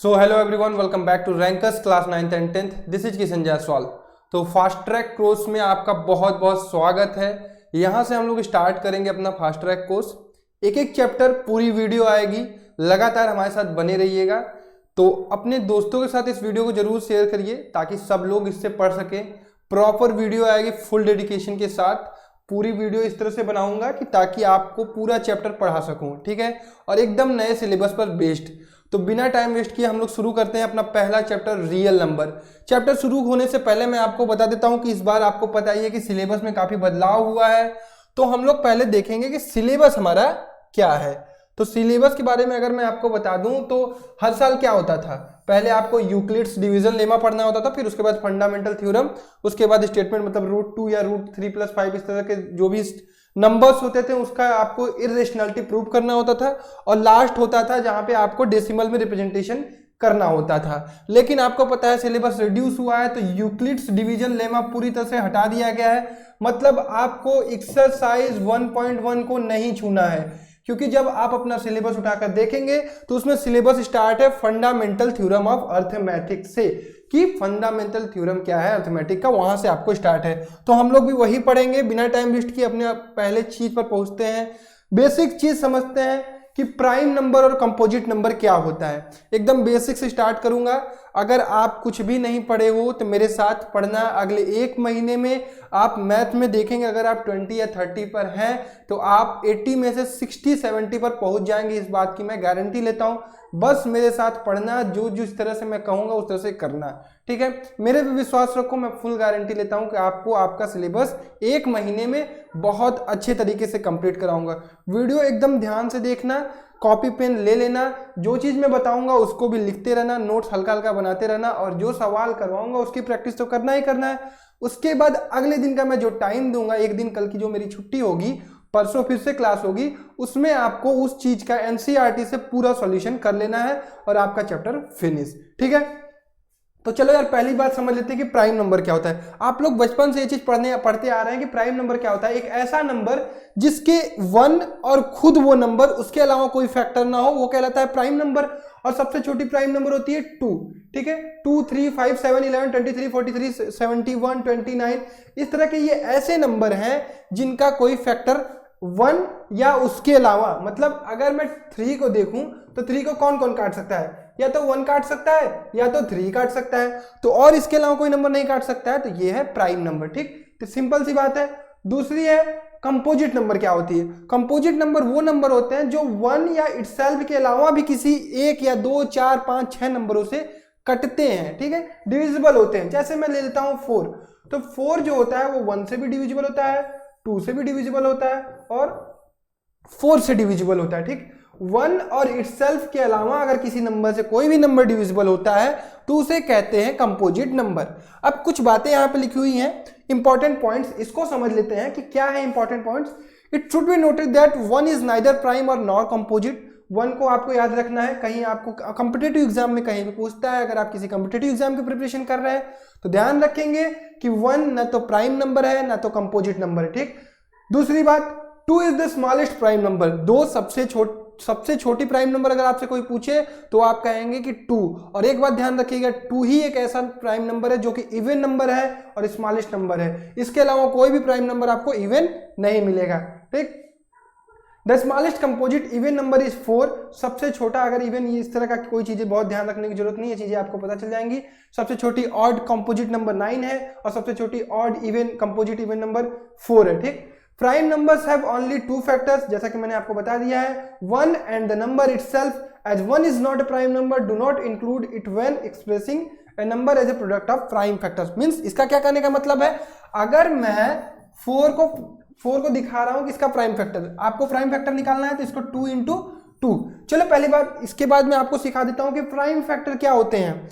So hello everyone, welcome back to Rankers class 9th and 10th। This is Kishan Jaiswal. तो fast track course में आपका बहुत बहुत स्वागत है। यहाँ से हम लोग स्टार्ट करेंगे अपना फास्ट ट्रैक कोर्स। एक एक चैप्टर पूरी वीडियो आएगी, लगातार हमारे साथ बने रहिएगा। तो अपने दोस्तों के साथ इस वीडियो को जरूर शेयर करिए ताकि सब लोग इससे पढ़ सकें। प्रॉपर वीडियो आएगी फुल डेडिकेशन के साथ। पूरी वीडियो इस तरह से बनाऊंगा कि ताकि आपको पूरा चैप्टर पढ़ा सकूं, ठीक है, और एकदम नए सिलेबस पर बेस्ड। तो बिना टाइम वेस्ट किए हम लोग शुरू करते हैं अपना पहला चैप्टर, रियल नंबर। चैप्टर शुरू होने से पहले मैं आपको बता देता हूं कि इस बार आपको पता ही है कि सिलेबस में काफी बदलाव हुआ है। तो हम लोग पहले देखेंगे कि सिलेबस हमारा क्या है। तो सिलेबस के बारे में अगर मैं आपको बता दूं तो हर साल क्या होता था, पहले आपको यूक्लिड्स डिवीजन लेमा पढ़ना होता था, फिर उसके बाद फंडामेंटल थ्योरम, उसके बाद स्टेटमेंट मतलब √2 या √3+5 इस तरह के जो भी नंबर्स होते थे उसका आपको इरेशनलिटी प्रूव करना होता था, और लास्ट होता था जहां पे आपको डेसिमल में रिप्रेजेंटेशन करना होता था। लेकिन आपको पता है सिलेबस रिड्यूस हुआ है, तो यूक्लिड्स डिवीजन लेमा पूरी तरह से हटा दिया गया है। मतलब आपको एक्सरसाइज 1.1 को नहीं छूना है, क्योंकि जब आप अपना सिलेबस उठाकर देखेंगे तो उसमें सिलेबस स्टार्ट है फंडामेंटल थ्योरम ऑफ अर्थमेटिक्स से, कि फंडामेंटल थ्योरम क्या है अर्थमेटिक का, वहां से आपको स्टार्ट है। तो हम लोग भी वही पढ़ेंगे। बिना टाइम वेस्ट किए अपने पहले चीज पर पहुंचते हैं। बेसिक चीज समझते हैं कि प्राइम नंबर और कंपोजिट नंबर क्या होता है। एकदम बेसिक से स्टार्ट करूंगा। अगर आप कुछ भी नहीं पढ़े हो तो मेरे साथ पढ़ना। अगले एक महीने में आप मैथ में देखेंगे, अगर आप 20 या 30 पर हैं तो आप 80 में से 60-70 पर पहुंच जाएंगे। इस बात की मैं गारंटी लेता हूं। बस मेरे साथ पढ़ना, जो जिस तरह से मैं कहूंगा उस तरह से करना, ठीक है। मेरे पे विश्वास रखो, मैं फुल गारंटी लेता हूं कि आपको आपका सिलेबस एक महीने में बहुत अच्छे तरीके से कंप्लीट कराऊंगा। वीडियो एकदम ध्यान से देखना, कॉपी पेन ले लेना, जो चीज मैं बताऊंगा उसको भी लिखते रहना, नोट्स हल्का हल्का बनाते रहना, और जो सवाल करवाऊंगा उसकी प्रैक्टिस तो करना ही करना है। उसके बाद अगले दिन का मैं जो टाइम दूंगा, एक दिन कल की जो मेरी छुट्टी होगी, परसों फिर से क्लास होगी, उसमें आपको उस चीज का एनसीईआरटी से पूरा सॉल्यूशन कर लेना है और आपका चैप्टर फिनिश, ठीक है। तो चलो यार, पहली बात समझ लेते हैं कि प्राइम नंबर क्या होता है। आप लोग बचपन से ये चीज पढ़ते आ रहे हैं कि प्राइम नंबर क्या होता है। एक ऐसा नंबर जिसके 1 और खुद वो नंबर, उसके अलावा कोई फैक्टर ना हो, वो कहलाता है प्राइम नंबर। और सबसे छोटी प्राइम नंबर होती है 2, ठीक है। 2, 3, 5, 7, 11, 23, 43, 71, 29, इस तरह के ये ऐसे नंबर हैं जिनका कोई फैक्टर 1 या उसके अलावा, मतलब अगर मैं 3 को देखूं तो 3 को कौन कौन काट सकता है, या तो 1 काट सकता है या तो 3 काट सकता है, तो और इसके अलावा कोई नंबर नहीं काट सकता है, तो ये है प्राइम नंबर, ठीक। तो सिंपल सी बात है। दूसरी है कंपोजिट नंबर। क्या होती है कंपोजिट नंबर? वो नंबर होते हैं जो 1 या इटसेल्फ के अलावा भी किसी 1 या 2, 4, 5, 6 नंबरों से कटते हैं, ठीक है, डिविजिबल होते हैं। जैसे मैं ले लेता हूं 4, तो 4 जो होता है वो 1 से भी डिविजिबल होता है, 2 से भी डिविजिबल होता है और 4 से डिविजिबल होता है, ठीक। 1 और इटसेल्फ के अलावा अगर किसी नंबर से कोई भी नंबर डिविजिबल होता है तो उसे कहते हैं कंपोजिट नंबर। अब कुछ बातें यहां पे लिखी हुई हैं, इंपॉर्टेंट पॉइंट्स, इसको समझ लेते हैं कि क्या है important points. It should be noted that 1 is neither prime और नॉर कंपोजिट। 1 को आपको याद रखना है, कहीं आपको कॉम्पिटिटिव एग्जाम में कहीं भी पूछता है, अगर आप किसी कॉम्पिटिटिव एग्जाम की प्रिपरेशन कर रहे हैं तो ध्यान रखेंगे कि 1 ना तो प्राइम नंबर है ना तो कंपोजिट नंबर है, ठीक। दूसरी बात, 2 is the smallest prime number. 2 सबसे छोटी प्राइम नंबर अगर आपसे कोई पूछे तो आप कहेंगे कि 2। और एक बात ध्यान रखिएगा, 2 ही एक ऐसा प्राइम नंबर है जो कि इवन नंबर है और स्मॉलेस्ट नंबर है। इसके अलावा कोई भी प्राइम नंबर आपको इवन नहीं मिलेगा, ठीक। The smallest composite even number is 4। सबसे छोटा अगर इवन, इस तरह का कोई चीजें बहुत ध्यान रखने की जरूरत नहीं है, चीजें आपको पता चल जाएंगी। सबसे छोटी ऑड कंपोजिट नंबर 9 है और सबसे छोटी odd even composite even number 4 है, ठीक। Prime numbers have only 2 factors, जैसा कि मैंने आपको बता दिया है, 1 and the number itself. As 1 is not a prime number, do not include it when expressing a number as a product of prime factors। Means इसका क्या कहने का मतलब है, अगर मैं 4 को दिखा रहा हूं कि इसका प्राइम फैक्टर, आपको प्राइम फैक्टर निकालना है तो इसको 2 × 2। चलो पहली बात, इसके बाद मैं आपको सिखा देता हूं कि प्राइम फैक्टर क्या होते हैं।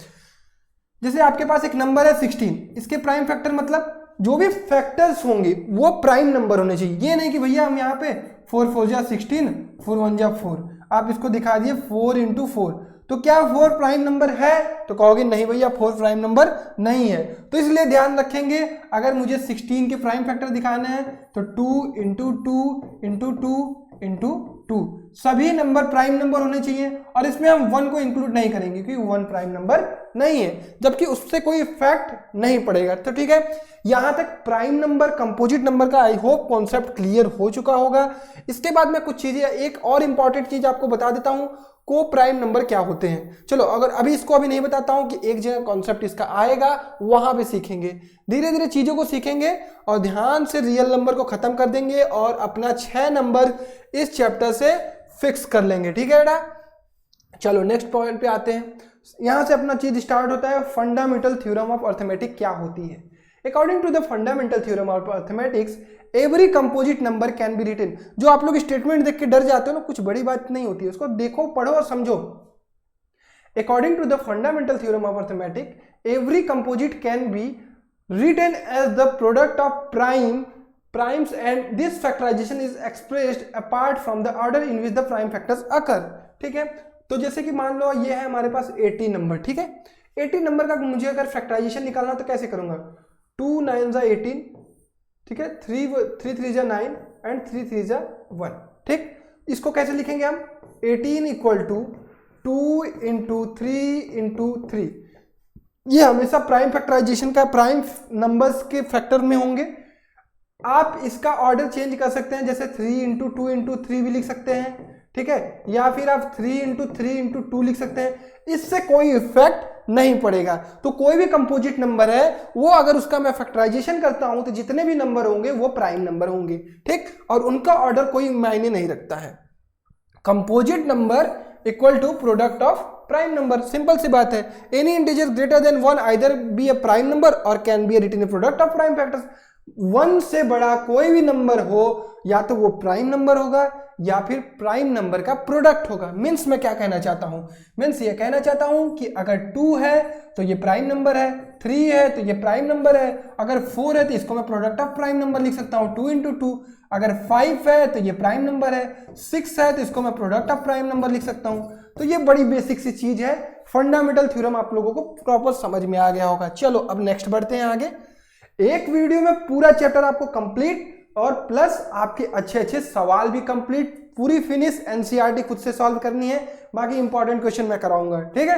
जैसे आपके पास एक नंबर है 16, इसके प्राइम फैक्टर मतलब जो भी फैक्टर्स होंगे वो प्राइम नंबर होने चाहिए। ये नहीं कि भैया हम यहाँ पे 4 4 जा 16, 4 1 जा 4, आप इसको दिखा दिए 4 × 4, तो क्या 4 प्राइम नंबर है? तो कहोगे नहीं भैया 4 प्राइम नंबर नहीं है। तो इसलिए ध्यान रखेंगे, अगर मुझे 16 के प्राइम फैक्टर दिखाने हैं तो 2 × 2 × 2 × 2 2, सभी नंबर प्राइम नंबर होने चाहिए और इसमें हम 1 को इंक्लूड नहीं करेंगे क्योंकि 1 प्राइम नंबर नहीं है, जबकि उससे कोई इफेक्ट नहीं पड़ेगा। तो ठीक है, यहां तक प्राइम नंबर कंपोजिट नंबर का आई होप कॉन्सेप्ट क्लियर हो चुका होगा। इसके बाद मैं कुछ चीजें, एक और इंपॉर्टेंट चीज आपको बता देता हूं, को प्राइम नंबर क्या होते हैं। चलो अगर अभी इसको अभी नहीं बताता हूं कि एक जगह कॉन्सेप्ट इसका आएगा, वहां पे सीखेंगे, धीरे धीरे चीजों को सीखेंगे और ध्यान से रियल नंबर को खत्म कर देंगे और अपना 6 नंबर इस चैप्टर से फिक्स कर लेंगे। ठीक है बेटा, चलो नेक्स्ट पॉइंट पे आते हैं। यहां से अपना चीज स्टार्ट होता है, फंडामेंटल थ्योरम ऑफ अर्थमेटिक क्या होती है। According to the fundamental theorem of arithmetics every composite number can be written. जो आप लोग स्टेटमेंट देख के डर जाते हो ना, कुछ बड़ी बात नहीं होती है, उसको देखो, पढ़ो और समझो। According to the fundamental theorem of arithmetic every composite can be written as the product of primes and this factorization is expressed apart from the order in which the prime factors occur। ठीक है, तो जैसे कि मान लो ये है हमारे पास 80 number. ठीक है, 80 नंबर का मुझे अगर फैक्टराइजेशन निकालना तो कैसे करूंगा, 2 9 जा 18, ठीक है, 3 3 जा 9 एंड 3 3 जा 1। ठीक, इसको कैसे लिखेंगे हम, 18 इक्वल टू 2 इंटू 3 इंटू 3। ये हमेशा प्राइम फैक्टराइजेशन का प्राइम नंबर्स के फैक्टर में होंगे। आप इसका ऑर्डर चेंज कर सकते हैं, जैसे 3 इंटू 2 इंटू 3 भी लिख सकते हैं। ठीक है, या फिर आप 3 इंटू 3 इंटू 2 लिख सकते हैं, इससे कोई इफेक्ट नहीं पड़ेगा। तो कोई भी कंपोजिट नंबर है वो अगर उसका मैं फैक्टराइजेशन करता हूं तो जितने भी नंबर होंगे वो प्राइम नंबर होंगे। ठीक, और उनका ऑर्डर कोई मायने नहीं रखता है। Composite number equal to product of prime number, simple सी बात है। Any integer greater than 1 either be a prime number और can be a written product of prime factors. 1 से बड़ा कोई भी नंबर हो या तो वो प्राइम नंबर होगा या फिर प्राइम नंबर का प्रोडक्ट होगा। मीन्स मैं क्या कहना चाहता हूं, मीन्स ये कहना चाहता हूं कि अगर 2 है तो ये प्राइम नंबर है, 3 है तो ये प्राइम नंबर है, अगर 4 है तो इसको मैं प्रोडक्ट ऑफ प्राइम नंबर लिख सकता हूं 2 इंटू 2, अगर 5 है तो ये प्राइम नंबर है, 6 है तो इसको मैं प्रोडक्ट ऑफ प्राइम नंबर लिख सकता हूं। तो ये बड़ी बेसिक सी चीज है, फंडामेंटल थ्योरम आप लोगों को प्रॉपर समझ में आ गया होगा। चलो अब नेक्स्ट बढ़ते हैं आगे। एक वीडियो में पूरा चैप्टर आपको कंप्लीट और प्लस आपके अच्छे अच्छे सवाल भी कंप्लीट, पूरी फिनिश एनसीईआरटी खुद से सॉल्व करनी है, बाकी इंपॉर्टेंट क्वेश्चन मैं कराऊंगा। ठीक है,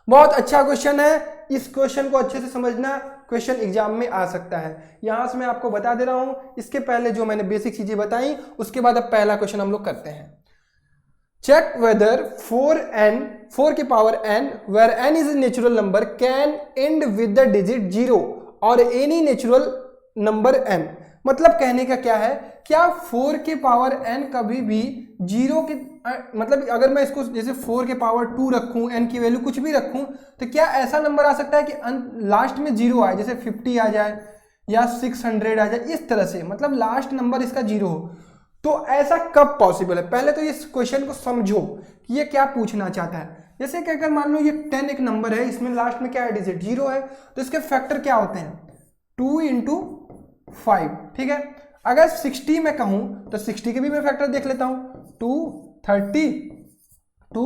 बहुत अच्छा क्वेश्चन है, इस क्वेश्चन को अच्छे से समझना, क्वेश्चन एग्जाम में आ सकता है। यहां से मैं आपको बता दे रहा हूं, इसके पहले जो मैंने बेसिक चीजें बताई उसके बाद अब पहला क्वेश्चन हम लोग करते हैं। चेक वेदर 4 की power n where n is a natural number can end with the digit 0 और एनी नेचुरल नंबर n। मतलब कहने का क्या है, क्या 4 के पावर n कभी भी 0 के, मतलब अगर मैं इसको जैसे 4 के पावर 2 रखूं, n की वैल्यू कुछ भी रखूं, तो क्या ऐसा नंबर आ सकता है कि लास्ट में 0 आए, जैसे 50 आ जाए या 600 आ जाए, इस तरह से, मतलब लास्ट नंबर इसका 0 हो। तो ऐसा कब पॉसिबल है, पहले तो इस क्वेश्चन को समझो कि ये क्या पूछना चाहता है। जैसे कि अगर मान लो ये 10 एक नंबर है, इसमें लास्ट में क्या है, डिजिट 0 है, तो इसके फैक्टर क्या होते हैं, 2 इंटू 5। ठीक है, अगर 60 में कहूं तो 60 के भी मैं फैक्टर देख लेता हूं, 2 30 2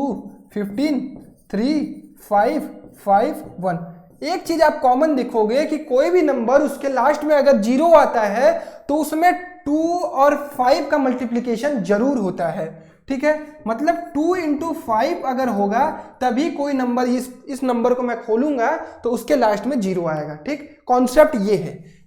15 3 5 5 1। एक चीज आप कॉमन देखोगे कि कोई भी नंबर उसके लास्ट में अगर 0 आता है तो उसमें 2 और 5 का मल्टीप्लीकेशन जरूर होता है। ठीक है, मतलब 2 इंटू 5 अगर होगा तभी कोई नंबर, इस नंबर को मैं खोलूंगा तो उसके लास्ट में 0 आएगा। ठीक, कॉन्सेप्ट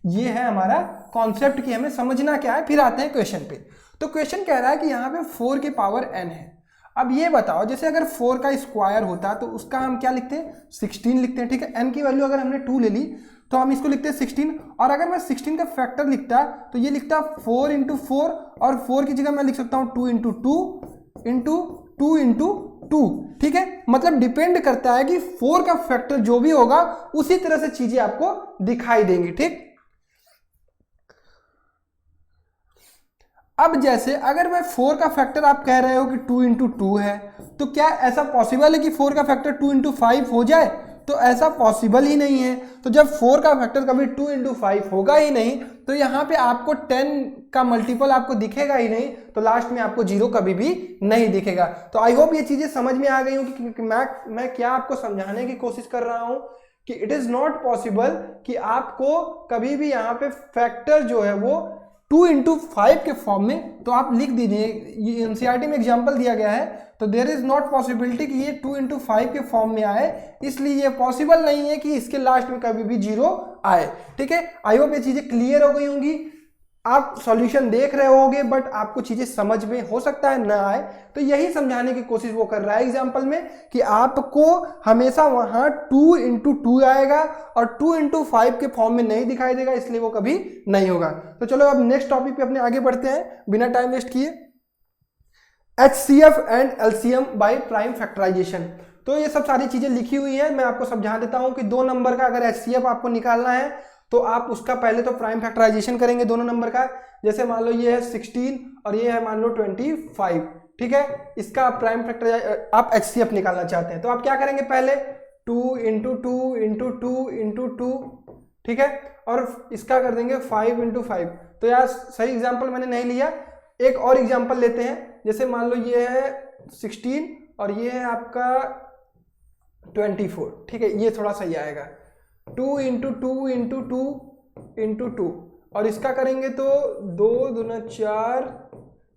ये है हमारा कॉन्सेप्ट कि हमें समझना क्या है। फिर आते हैं क्वेश्चन पे। तो क्वेश्चन कह रहा है कि यहाँ पे 4 की पावर n है। अब ये बताओ, जैसे अगर 4 का स्क्वायर होता तो उसका हम क्या लिखते हैं, 16 लिखते हैं। ठीक है, n की वैल्यू अगर हमने 2 ले ली तो हम इसको लिखते हैं 16, और अगर मैं 16 का फैक्टर लिखता तो ये लिखता 4 इंटू 4, और 4 की जगह मैं लिख सकता हूँ 2 इंटू 2 इंटू 2 इंटू 2। ठीक है, मतलब डिपेंड करता है कि 4 का फैक्टर जो भी होगा उसी तरह से चीजें आपको दिखाई देंगी। ठीक, अब जैसे अगर मैं 4 का फैक्टर आप कह रहे हो कि 2 इंटू 2 है, तो क्या ऐसा पॉसिबल है कि 4 का फैक्टर 2 इंटू 5 हो जाए, तो ऐसा पॉसिबल ही नहीं है। तो जब 4 का फैक्टर कभी 2 इंटू 5 होगा ही नहीं, तो यहाँ पे आपको 10 का मल्टीपल आपको दिखेगा ही नहीं, तो लास्ट में आपको 0 कभी भी नहीं दिखेगा। तो आई होप ये चीजें समझ में आ गई हूँ कि मैं क्या आपको समझाने की कोशिश कर रहा हूँ कि इट इज नॉट पॉसिबल कि आपको कभी भी यहाँ पे फैक्टर जो है वो 2 इंटू 5 के फॉर्म में, तो आप लिख दीजिए, ये एनसीईआरटी में एग्जाम्पल दिया गया है, तो देयर इज नॉट पॉसिबिलिटी कि ये 2 इंटू 5 के फॉर्म में आए, इसलिए ये पॉसिबल नहीं है कि इसके लास्ट में कभी भी 0 आए। ठीक है, आई होप ये चीजें क्लियर हो गई होंगी। आप सॉल्यूशन देख रहे होगे बट आपको चीजें समझ में हो सकता है ना आए, तो यही समझाने की कोशिश वो कर रहा है एग्जाम्पल में कि आपको हमेशा वहां 2 इंटू 2 आएगा और 2 इंटू 5 के फॉर्म में नहीं दिखाई देगा, इसलिए वो कभी नहीं होगा। तो चलो अब नेक्स्ट टॉपिक पे अपने आगे बढ़ते हैं बिना टाइम वेस्ट किए। HCF and LCM by prime factorisation. तो ये सब सारी चीजें लिखी हुई है, मैं आपको समझा देता हूं कि 2 नंबर का अगर HCF आपको निकालना है तो आप उसका पहले तो प्राइम फैक्टराइजेशन करेंगे दोनों नंबर का। जैसे मान लो ये है 16 और ये है मान लो 25, ठीक है, इसका आप प्राइम फैक्टर आप HCF निकालना चाहते हैं, तो आप क्या करेंगे, पहले 2 इंटू 2 इंटू 2 इंटू 2, ठीक है, और इसका कर देंगे 5 इंटू 5। तो यार सही एग्जाम्पल मैंने नहीं लिया, एक और एग्जाम्पल लेते हैं। जैसे मान लो ये है 16 और ये है आपका 24, ठीक है, ये थोड़ा सही आएगा। 2 इंटू 2 इंटू 2 इंटू 2, और इसका करेंगे तो 2 दूना 4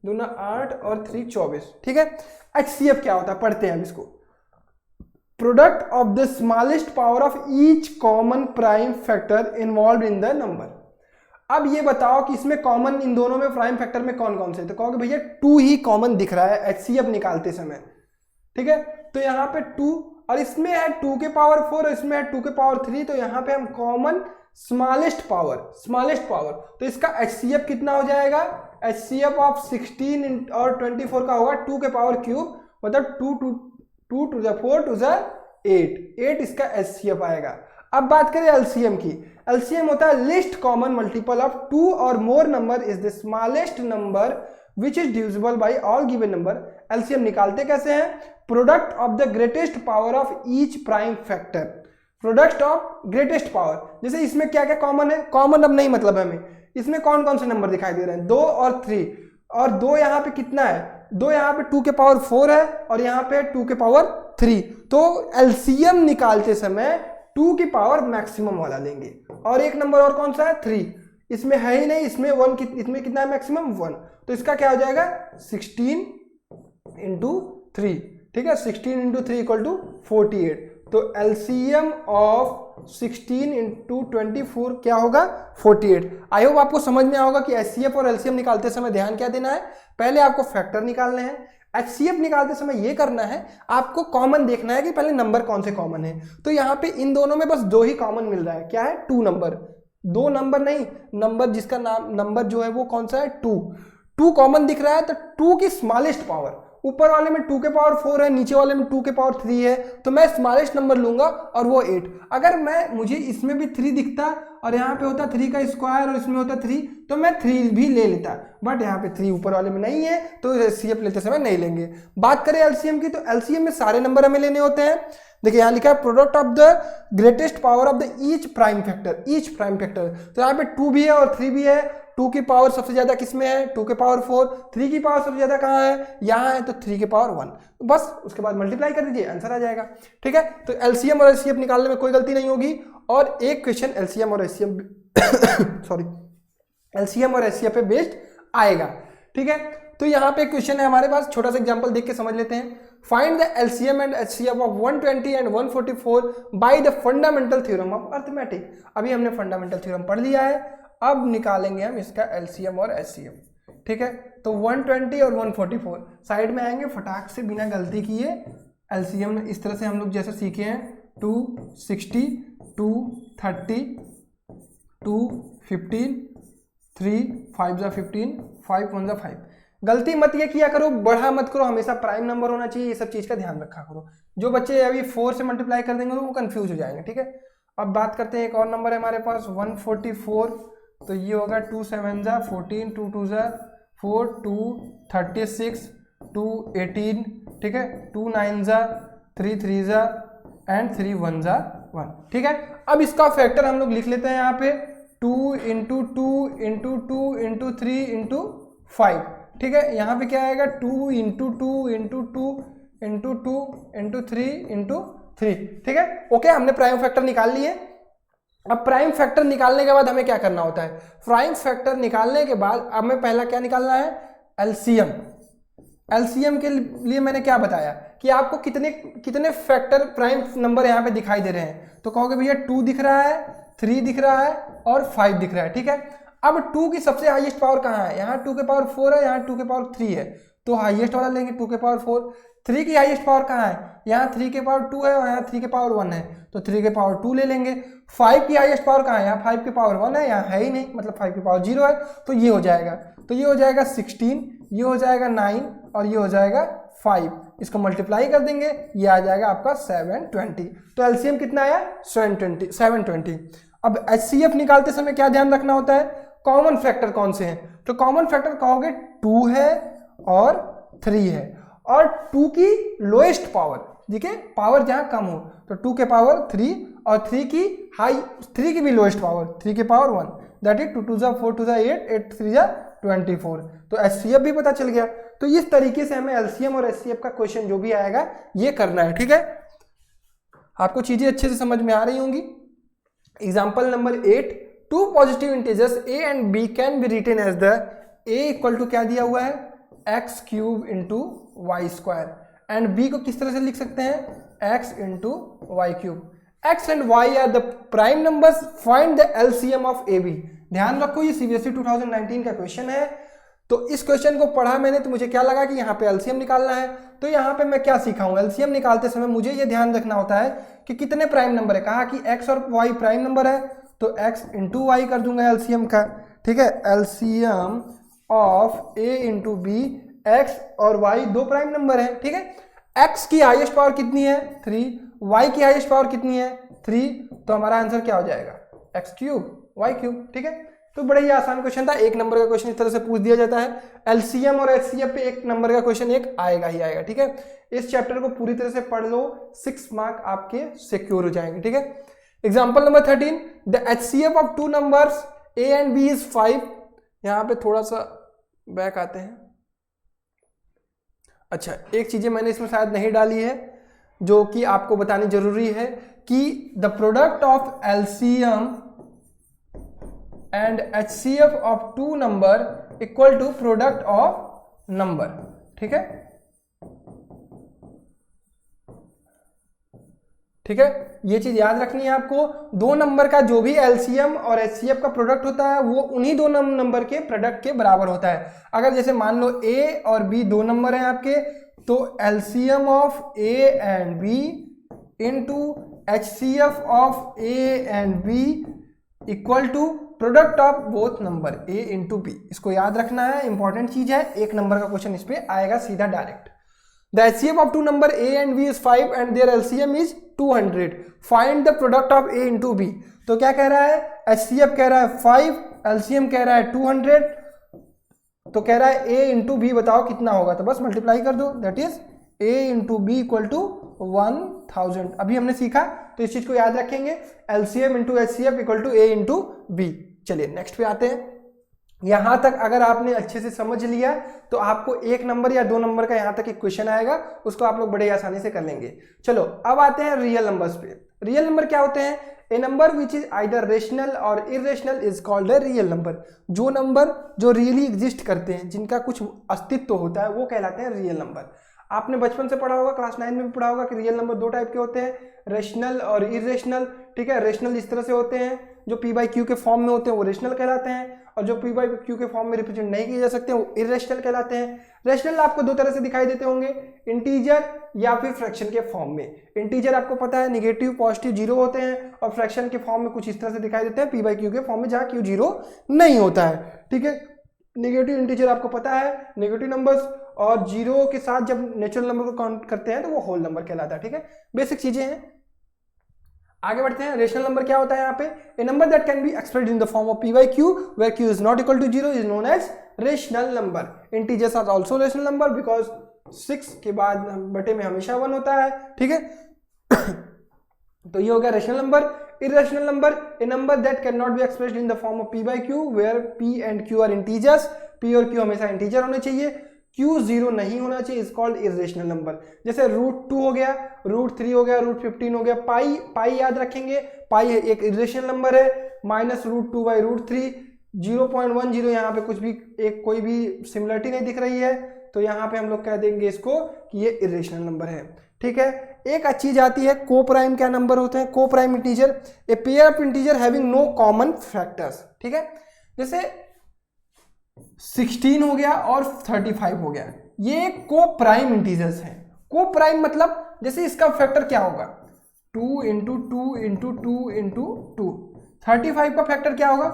दूना 8 और 3 24, ठीक है। HCF क्या होता है, पढ़ते हैं हम इसको। Product of the smallest power of each common prime factor involve in the number. अब ये बताओ कि इसमें कॉमन, इन दोनों में प्राइम फैक्टर में कौन कौन से, तो कहोगे भैया 2 ही कॉमन दिख रहा है HCF निकालते समय, ठीक है। तो यहाँ पे 2 और इसमें है 2 के पावर 4 और इसमें है 2 के पावर 3, तो यहाँ पे हम कॉमन स्मॉलेस्ट पावर, तो इसका HCF कितना हो जाएगा, HCF ऑफ 16 और 24 का होगा 2 के पावर क्यूब, मतलब 2 टू द 4 टू द 8 इसका HCF आएगा। अब बात करें LCM की। LCM होता है लिस्ट कॉमन मल्टीपल ऑफ 2 और मोर number is the smallest number which is divisible by all given number. LCM निकालते कैसे हैं, product of the greatest power of each prime factor, product of greatest power. जैसे इसमें क्या क्या कॉमन है, common अब नहीं मतलब हमें, इसमें कौन कौन से नंबर दिखाई दे रहे हैं, 2 और 3, और 2 यहाँ पे कितना है, 2 यहाँ पे 2 के पावर 4 है और यहाँ पे 2 के पावर 3, तो LCM निकालते समय 2 की पावर मैक्सिमम वाला लेंगे। और एक नंबर और कौन सा है, 3, इसमें है ही नहीं, इसमें 1, इसमें कितना है मैक्सिमम 1, तो इसका क्या हो जाएगा 16 इंटू 3, ठीक है, 16 इंटू 3 इक्वल टू 48। तो LCM ऑफ 16 इंटू 24 क्या होगा, 48। आई होप आपको समझ में आएगा कि HCF और LCM निकालते समय ध्यान क्या देना है, पहले आपको फैक्टर निकालने हैं। HCF निकालते समय ये करना है, आपको कॉमन देखना है कि पहले नंबर कौन से कॉमन है। तो यहाँ पे इन दोनों में बस 2 ही कॉमन मिल रहा है, क्या है, 2 नंबर, 2 नंबर नहीं, नंबर जिसका नाम नंबर जो है वो कौन सा है, 2 कॉमन दिख रहा है। तो 2 की स्मॉलेस्ट पावर, ऊपर वाले में 2 के पावर 4 है, नीचे वाले में 2 के पावर 3 है, तो मैं स्मॉलेस्ट नंबर लूंगा और वो 8। अगर मुझे इसमें भी 3 दिखता और यहाँ पे होता 3 का स्क्वायर और इसमें होता 3, तो मैं 3 भी ले लेता, बट यहाँ पे 3 ऊपर वाले में नहीं है, तो HCF लेते समय नहीं लेंगे। बात करें LCM की, तो LCM में सारे नंबर हमें लेने होते हैं। देखिए यहाँ लिखा है product of the greatest power of the each prime factor, तो यहाँ पे 2 भी है और 3 भी है। 2 की पावर सबसे ज्यादा किसमें है, 2 के पावर 4, 3 की पावर सबसे ज्यादा कहाँ है, यहाँ है, तो 3 के पावर 1, बस उसके बाद मल्टीप्लाई कर दीजिए, आंसर आ जाएगा, ठीक है। तो LCM और HCF निकालने में कोई गलती नहीं होगी। और एक क्वेश्चन LCM और HCF सॉरी LCM और HCF पे बेस्ड आएगा, ठीक है। तो यहाँ पे क्वेश्चन है हमारे पास, छोटा सा एग्जांपल देख के समझ लेते हैं। Find the LCM and HCF of 120 and 144 by the fundamental theorem of arithmetic. अभी हमने फंडामेंटल थ्योरम पढ़ लिया है, अब निकालेंगे हम इसका LCM और HCF, ठीक है। तो 120 और 144 साइड में आएंगे, फटाक से बिना गलती किए LCM इस तरह से हम लोग जैसे सीखे हैं, 260, 230, 215, 3 5 जा 15, 5 1 जा 5। गलती मत ये किया करो, बढ़ा मत करो, हमेशा प्राइम नंबर होना चाहिए, ये सब चीज का ध्यान रखा करो। जो बच्चे अभी 4 से मल्टीप्लाई कर देंगे वो कंफ्यूज हो जाएंगे, ठीक है। अब बात करते हैं, एक और नंबर है हमारे पास 144, तो ये होगा 2 7 जा 14, 2 2 जा 4, 2 36, 2 18, ठीक है, 2 9 जा 3 3 जा एंड 3 1 जा 1, ठीक है। अब इसका फैक्टर हम लोग लिख लेते हैं यहाँ पे 2 इंटू 2 इंटू 2 इंटू 3 इंटू 5, ठीक है। यहाँ पे क्या आएगा 2 into 2 into 2 into 2 into 3 into 3, ठीक है। ओके, हमने प्राइम फैक्टर निकाल लिए। अब प्राइम फैक्टर निकालने के बाद हमें क्या करना होता है, प्राइम फैक्टर निकालने के बाद हमें पहला क्या निकालना है, एलसीएम। एलसीएम के लिए मैंने क्या बताया कि आपको कितने कितने फैक्टर प्राइम नंबर यहाँ पे दिखाई दे रहे हैं, तो कहोगे भैया 2 दिख रहा है, 3 दिख रहा है और 5 दिख रहा है, ठीक है। अब 2 की सबसे हाईएस्ट पावर कहाँ है, यहाँ 2 के पावर 4 है, यहाँ 2 के पावर 3 है, तो हाईएस्ट वाला लेंगे 2 के पावर 4। 3 की हाईएस्ट पावर कहाँ है, यहाँ 3 के पावर 2 है और यहाँ 3 के पावर 1 है, तो 3 के पावर 2 ले लेंगे। 5 की हाईएस्ट पावर कहाँ है, यहाँ 5 के पावर 1 है, यहाँ है ही नहीं, मतलब 5 के पावर 0 है, तो ये हो जाएगा, तो ये हो जाएगा 16, ये हो जाएगा 9 और ये हो जाएगा 5। इसको मल्टीप्लाई कर देंगे, ये आ जाएगा आपका 720। तो एलसीएम कितना आया, 720। अब एचसीएफ निकालते समय क्या ध्यान रखना होता है, कॉमन फैक्टर कौन से हैं, तो कॉमन फैक्टर कहोगे 2 है और 3 है, और 2 की लोएस्ट पावर, ठीक है, पावर जहां कम हो, तो 2 के पावर 3 और 3 की भी लोएस्ट पावर 3 के पावर 1, दैट इज 2 2 जा 4 2 जा 8 8 3 जा 24। तो एचसीएफ भी पता चल गया। तो इस तरीके से हमें एलसीएम और एचसीएफ का क्वेश्चन जो भी आएगा ये करना है, ठीक है। आपको चीजें अच्छे से समझ में आ रही होंगी। Example number 8, 2 positive integers a and b can be written as the a equal to क्या दिया हुआ है, x cube into y square, and b को किस तरह से लिख सकते हैं, x into y cube. x and y are the prime numbers, find the LCM of ab। ध्यान रखो ये सीबीएसई 2019 का क्वेश्चन है। तो इस क्वेश्चन को पढ़ा मैंने तो मुझे क्या लगा कि यहाँ पे एलसीएम निकालना है, तो यहाँ पे मैं क्या सीखा हूँ, एलसीएम निकालते समय मुझे ये ध्यान रखना होता है कि कितने प्राइम नंबर है, कहा कि x और y प्राइम नंबर है, तो x इंटू वाई कर दूंगा एलसीएम का, ठीक है। LCM of a into b, x और y 2 प्राइम नंबर है, ठीक है। x की हाईएस्ट पावर कितनी है, 3, y की हाईएस्ट पावर कितनी है, 3, तो हमारा आंसर क्या हो जाएगा, x क्यूब वाई क्यूब, ठीक है। तो बड़ा ही आसान क्वेश्चन था, 1 नंबर का क्वेश्चन इस तरह से पूछ दिया जाता है। एलसीएम और एचसीएफ पे 1 नंबर का क्वेश्चन एक आएगा ही आएगा, ठीक है। इस चैप्टर को पूरी तरह से पढ़ लो, 6 मार्क आपके सिक्योर हो जाएंगे, ठीक है। Example number 13, the HCF of 2 numbers a and b is 5। यहाँ पे थोड़ा सा बैक आते हैं। अच्छा, एक चीजें मैंने इसमें शायद नहीं डाली है जो कि आपको बतानी जरूरी है कि the product of LCM and HCF of 2 number equal to product of number, ठीक है, ठीक है। ये चीज याद रखनी है आपको, 2 नंबर का जो भी एलसीएम और HCF का प्रोडक्ट होता है वो उन्हीं 2 नंबर के प्रोडक्ट के बराबर होता है। अगर जैसे मान लो A और B 2 नंबर हैं आपके, तो LCM of A and B into HCF of A and B equal to product of both number a into b. इसको याद रखना है, इंपॉर्टेंट चीज है, 1 नंबर का क्वेश्चन इस पे आएगा सीधा direct. The HCF of 2 number a and b is 5 and their LCM is 200, find the product of a into b। तो क्या कह रहा है, एचसीएफ कह रहा है 5, एलसीएम कह रहा है 200, तो कह रहा है a इंटू बी बताओ कितना होगा, तो बस मल्टीप्लाई कर दो, that is a into b equal to 1000। अभी हमने सीखा तो इस चीज को याद रखेंगे, LCM into HCF equal to a into b. चलिए नेक्स्ट पे आते हैं। यहां तक अगर आपने अच्छे से समझ लिया तो आपको 1 नंबर या 2 नंबर का यहां तक एक क्वेश्चन आएगा, उसको आप लोग बड़े आसानी से कर लेंगे। चलो अब आते हैं रियल नंबर्स पे। रियल नंबर क्या होते हैं, a number which is either rational or irrational is called a real number. जो नंबर जो रियली एग्जिस्ट करते हैं, जिनका कुछ अस्तित्व होता है, वो कहलाते हैं रियल नंबर। आपने बचपन से पढ़ा होगा, क्लास 9 में भी पढ़ा होगा कि रियल नंबर 2 टाइप के होते हैं, रेशनल और इरेशनल, ठीक है। रेशनल इस तरह से होते हैं, जो p बाई क्यू के फॉर्म में होते हैं वो रेशनल कहलाते हैं, और जो p बाई क्यू के फॉर्म में रिप्रेजेंट नहीं किए जा सकते वो इरेशनल कहलाते हैं। रेशनल आपको 2 तरह से दिखाई देते होंगे, इंटीजर या फिर फ्रैक्शन के फॉर्म में। इंटीजर आपको पता है नेगेटिव पॉजिटिव 0 होते हैं, और फ्रैक्शन के फॉर्म में कुछ इस तरह से दिखाई देते हैं p बाई क्यू के फॉर्म में, जहाँ q 0 नहीं होता है, ठीक है। नेगेटिव इंटीजर आपको पता है, नेगेटिव नंबर्स और 0 के साथ जब नेचुरल नंबर को काउंट करते हैं तो वो होल नंबर कहलाता है, ठीक है। बेसिक चीजें हैं, आगे बढ़ते हैं। रेशनल नंबर क्या होता है यहाँ पे, a number that can be expressed in the form of p by q where q is not equal to 0 is known as rational number. Integers are also rational number because 6 के बाद बटे में हमेशा 1 होता है, ठीक है। तो ये हो गया rational number. Irrational number, a number that can not be expressed in the form of p by q where p and q are integers. p और q हमेशा इंटीजर होने चाहिए। Q0 नहीं होना चाहिए, इज कॉल्ड इरेशनल नंबर। जैसे √2 हो गया, √3 हो गया, √15 हो गया। पाई याद रखेंगे, पाई एक इरेशनल नंबर है, -√2/√3, 0.10 यहाँ पे कुछ भी कोई भी सिमिलरिटी नहीं दिख रही है, तो यहाँ पे हम लोग कह देंगे इसको कि ये इरेशनल नंबर है। ठीक है, एक अच्छी चीज आती है को प्राइम क्या नंबर होते हैं। Co prime integer, a pair of integer having no common factors. ठीक है, जैसे 16 हो गया और 35 हो गया, ये को प्राइम इंटीजर्स हैं। को प्राइम मतलब जैसे इसका फैक्टर क्या होगा, 2 × 2 × 2 × 2। 35 का फैक्टर क्या होगा,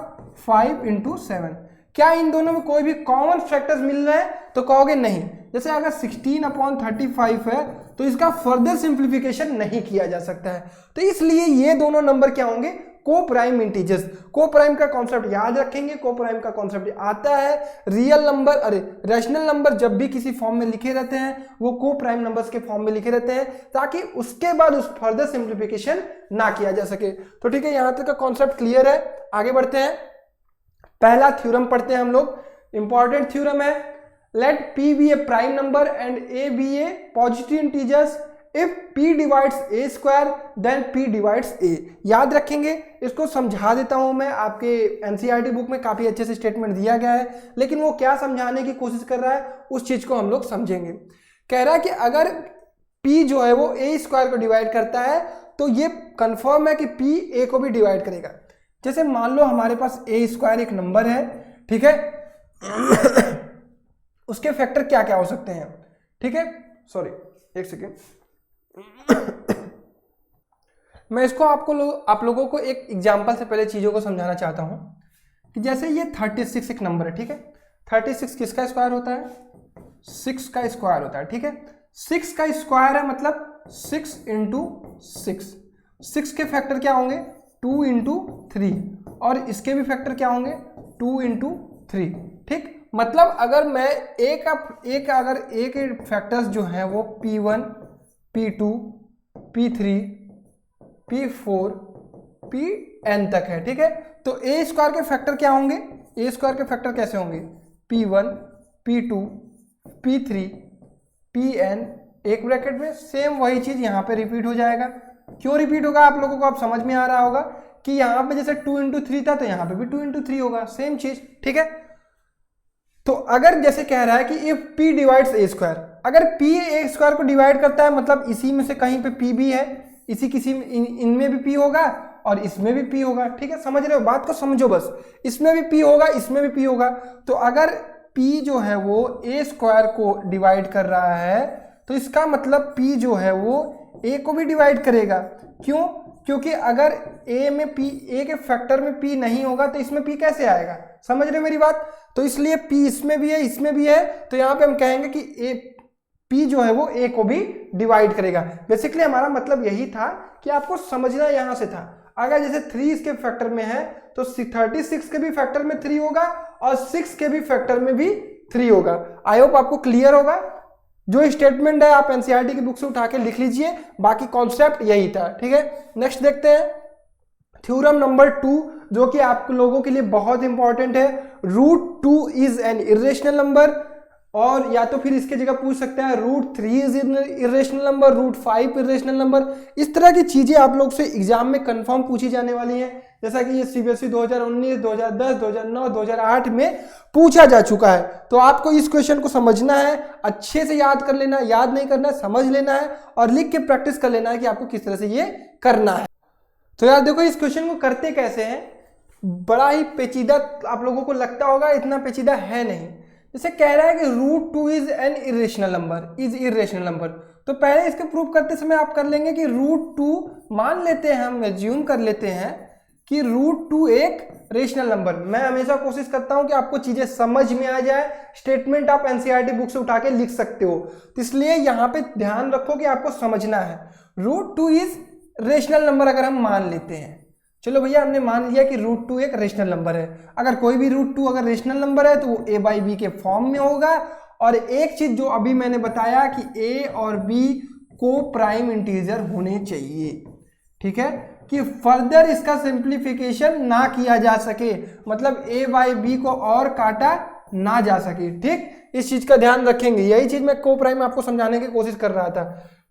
5 × 7। क्या इन दोनों में कोई भी कॉमन फैक्टर्स मिल रहे हैं, तो कहोगे नहीं। जैसे अगर 16/35 है तो इसका फर्दर सिंप्लीफिकेशन नहीं किया जा सकता है, तो इसलिए ये दोनों नंबर क्या होंगे, को प्राइम इंटीजर्स। को प्राइम का कॉन्सेप्ट याद रखेंगे, को प्राइम का कॉन्सेप्ट आता है रियल नंबर, रैशनल नंबर जब भी किसी फॉर्म में लिखे रहते हैं वो को प्राइम नंबर्स के फॉर्म में लिखे रहते हैं, ताकि उसके बाद उस फर्दर सिंप्लीफिकेशन ना किया जा सके। तो ठीक है, यहां तक का कॉन्सेप्ट क्लियर है। आगे बढ़ते हैं, पहला थ्योरम पढ़ते हैं हम लोग। इंपॉर्टेंट थ्योरम है, late P be a prime number and A be a positive integers if P divides A square then P divides A। याद रखेंगे, इसको समझा देता हूं मैं, आपके NCERT बुक में काफी अच्छे से स्टेटमेंट दिया गया है, लेकिन वो क्या समझाने की कोशिश कर रहा है उस चीज को हम लोग समझेंगे। कह रहा है कि अगर P जो है वो A स्क्वायर को डिवाइड करता है तो ये कंफर्म है कि P A को भी डिवाइड करेगा। जैसे मान लो हमारे पास A स्क्वायर एक नंबर है, ठीक है, उसके फैक्टर क्या क्या हो सकते हैं। ठीक है, सॉरी एक सेकेंड, मैं इसको आप लोगों को एक एग्जांपल से पहले चीजों को समझाना चाहता हूं कि जैसे ये 36 एक नंबर है। ठीक है, 36 किसका स्क्वायर होता है, 6 का स्क्वायर होता है। ठीक है, 6 का स्क्वायर है मतलब 6 × 6। 6 के फैक्टर क्या होंगे, 2 × 3, और इसके भी फैक्टर क्या होंगे, 2 × 3। ठीक, मतलब अगर मैं एक के फैक्टर्स जो हैं वो P1, P2, P3, P4, Pn तक है। ठीक है, तो A स्क्वायर के फैक्टर क्या होंगे, A स्क्वायर के फैक्टर कैसे होंगे, P1, P2, P3, Pn, एक ब्रैकेट में सेम वही चीज यहां पे रिपीट हो जाएगा। क्यों रिपीट होगा, आप लोगों को आप समझ में आ रहा होगा कि यहां पे जैसे 2 × 3 था तो यहां पे भी 2 × 3 होगा, सेम चीज। ठीक है, तो अगर जैसे कह रहा है कि if P divides A square, अगर P A स्क्वायर को डिवाइड करता है मतलब इसी में से कहीं पे P भी है, किसी इनमें भी P होगा और इसमें भी P होगा। ठीक है, समझ रहे हो, बात को समझो बस, इसमें भी P होगा, इसमें भी P होगा। तो अगर P जो है वो A स्क्वायर को डिवाइड कर रहा है तो इसका मतलब P जो है वो A को भी डिवाइड करेगा। क्यों, क्योंकि अगर A के फैक्टर में P नहीं होगा तो इसमें P कैसे आएगा, समझ रहे हो मेरी बात। तो इसलिए P इसमें भी है, इसमें भी है, तो यहां पे हम कहेंगे कि P जो है वो A को भी डिवाइड करेगा। बेसिकली हमारा मतलब यही था कि आपको समझना यहां से था। अगर जैसे 3 इसके फैक्टर में है तो 36 के भी फैक्टर में 3 होगा और 6 के भी फैक्टर में भी 3 होगा। आई होप आपको क्लियर होगा। जो स्टेटमेंट है आप NCERT की बुक से उठा के लिख लीजिए, बाकी कॉन्सेप्ट यही था। ठीक है, नेक्स्ट देखते हैं थ्योरम नंबर 2, जो कि आप लोगों के लिए बहुत इंपॉर्टेंट है। √2 इज एन इरेशनल नंबर, और या तो फिर इसके जगह पूछ सकते हैं √3 is irrational number, √5 irrational number. इस तरह की चीजें आप लोग से एग्जाम में कंफर्म पूछी जाने वाली हैं, जैसा कि ये CBSE 2019, 2010, 2009, 2008 में पूछा जा चुका है। तो आपको इस क्वेश्चन को समझना है, अच्छे से याद कर लेना है, याद नहीं करना है, समझ लेना है और लिख के प्रैक्टिस कर लेना है कि आपको किस तरह से ये करना है। तो यार देखो, इस क्वेश्चन को करते कैसे हैं, बड़ा ही पेचीदा आप लोगों को लगता होगा, इतना पेचीदा है नहीं। जैसे कह रहा है कि √2 इज एन इरेशनल नंबर, तो पहले इसके प्रूफ करते समय आप कर लेंगे कि √2 मान लेते हैं, हम एज्यूम कर लेते हैं कि √2 एक रेशनल नंबर। मैं हमेशा कोशिश करता हूं कि आपको चीजें समझ में आ जाए, स्टेटमेंट आप NCERT बुक से उठा के लिख सकते हो, तो इसलिए यहां पे ध्यान रखो कि आपको समझना है। √2 इज रेशनल नंबर अगर हम मान लेते हैं, चलो भैया हमने मान लिया कि √2 एक रेशनल नंबर है। अगर कोई भी √2 अगर रेशनल नंबर है तो वो A/B के फॉर्म में होगा। और एक चीज जो अभी मैंने बताया कि A और B को प्राइम इंटीजर होने चाहिए, ठीक है, कि फर्दर इसका सिंप्लीफिकेशन ना किया जा सके, मतलब A/B को और काटा ना जा सके। ठीक, इस चीज का ध्यान रखेंगे, यही चीज मैं को प्राइम आपको समझाने की कोशिश कर रहा था।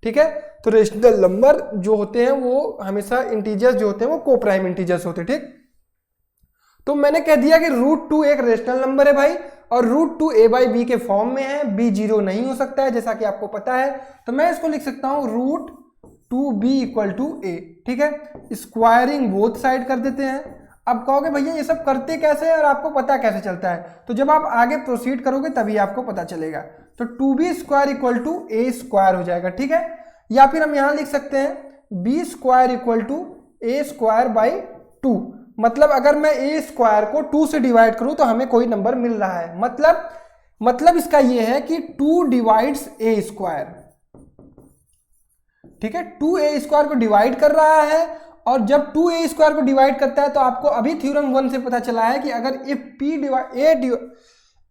ठीक है, तो रेशनल नंबर जो होते हैं वो हमेशा इंटीजर्स जो होते हैं वो को प्राइम इंटीजर्स होते हैं। ठीक, तो मैंने कह दिया कि √2 एक रेशनल नंबर है भाई, और √2 a/b के फॉर्म में है, b 0 नहीं हो सकता है जैसा कि आपको पता है, तो मैं इसको लिख सकता हूं √2b = a। ठीक है, स्क्वायरिंग बोथ साइड कर देते हैं। अब कहोगे भैया ये सब करते कैसे हैं और आपको पता कैसे चलता है, तो जब आप आगे प्रोसीड करोगे तभी आपको पता चलेगा। तो 2b² = a² हो जाएगा। ठीक है, या फिर हम यहां लिख सकते हैं b² = a²/2। मतलब अगर मैं a² को 2 से डिवाइड करूं तो हमें कोई नंबर मिल रहा है, मतलब इसका ये है कि 2 डिवाइड्स a²। ठीक है, 2a² को डिवाइड कर रहा है, और जब 2a² को डिवाइड करता है तो आपको अभी थ्योरम 1 से पता चला है कि अगर if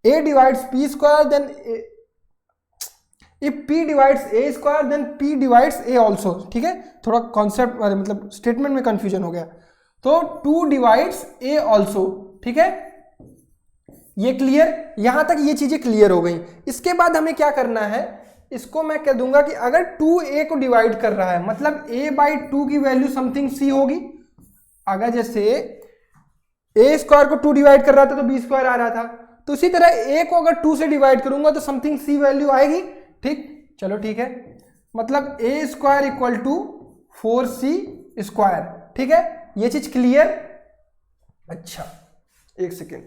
a divides p² then if p divides a² then p divides a also। ठीक है, थोड़ा कॉन्सेप्ट मतलब स्टेटमेंट में कंफ्यूजन हो गया, तो 2 divides a also। ठीक है, ये क्लियर, यहां तक ये चीजें क्लियर हो गई। इसके बाद हमें क्या करना है, इसको मैं कह दूंगा कि अगर 2a को डिवाइड कर रहा है मतलब a/2 की वैल्यू समथिंग c होगी। अगर जैसे a² को 2 डिवाइड कर रहा था तो b² आ रहा था, तो इसी तरह a को अगर 2 से डिवाइड करूंगा तो समथिंग c वैल्यू आएगी। ठीक, चलो ठीक है, मतलब a² = 4c²। ठीक है, ये चीज क्लियर। अच्छा एक सेकेंड,